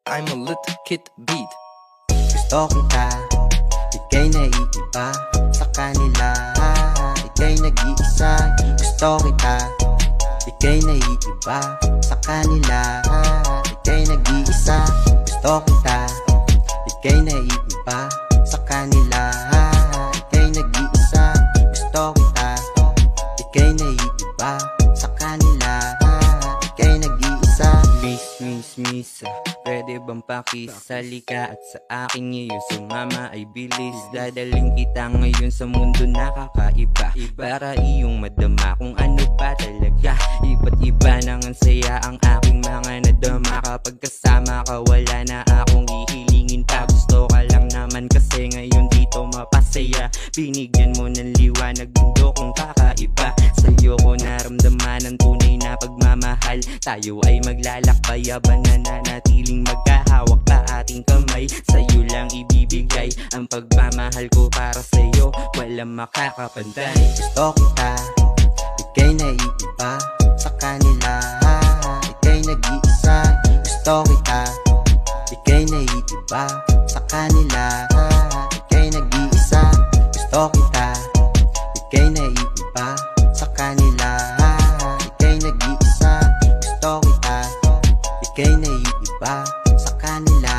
I'm a little kid beat. Gusto kita, ika'y naiiba sa kanila. Ika'y nag-iisa. Gusto kita, ika'y naiiba sa kanila. Ika'y nag-iisa. Gusto kita, ika'y naiiba sa kanila. Ika'y nag-iisa. Gusto kita, ika'y naiiba sa kanila. Ika'y nag-iisa. Miss, pwede bang pakisali ka at sa akin ngayon sumama ay bilis. Dadaling kita ngayon sa mundo na kakaiba, para iyong madama kung ano ba talaga. Iba't iba nang ang saya ang aking mga nadama. Kapag kasama ka wala na akong hihilingin pa. Gusto ka lang naman kasi ngayon dito mapasaya. Binigyan mo ng liwanag mundo kung kakaiba. Sa'yo ko naramdaman ang tunay na pagmamahal. Tayo ay maglalakbay habang nananatiling magkahawak pa ating kamay. Sa'yo lang ibibigay ang pagmamahal ko para sa'yo, walang makakapantay. Gusto kita, ika'y naiiba sa kanila. Ika'y nag-iisa. Gusto kita, ika'y naiiba sa kanila. Ika'y nag-iisa. Gusto kita, ika'y naiiba sa kanila. Ika'y nag-iisa. Gusto kita, ika'y naiiba sa kanila.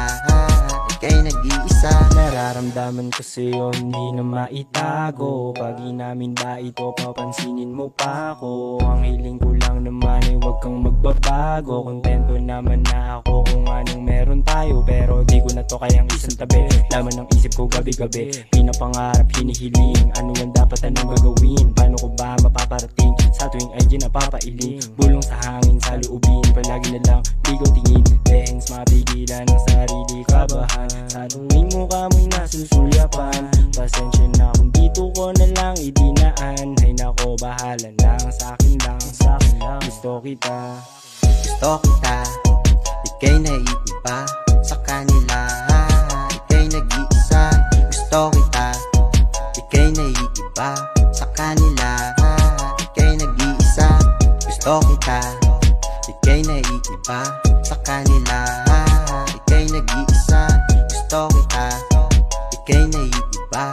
Ika'y nag-iisa. Nararamdaman ko sa'yo, hindi na maitago. Pagi namin ba ito, papansinin mo pa ako. Ang hiling ko lang naman ay huwag kang magbabago. Kontento naman na ako kung anong meron tayo, pero di ko na to kayang isang tabi. Laman ng isip ko gabi-gabi, pinapangarap, hinihiling. Ano ang dapat anong gagawin? Paano ko ba mapaparating sa tuwing ay di napapailing? Bulong sa hangin, sa loobin, palagi na lang di ko tingin. Thanks, mapigilan ang sarili kabahan. Sa tuwing mukha mo'y nasusulyapan. Pasensya na kung dito ko na lang idinaan. Ay nako, bahala lang, sa'kin lang, sa'kin lang. Gusto kita, gusto kita, ika'y naiiba sa kanila. Ika'y nag-iisa. Gusto kita, ika'y naiiba sa kanila. Ika'y nag-iisa. Gusto kita, ika'y naiiba sa kanila. Ika'y nag-iisa. Gusto kita, ika'y naiiba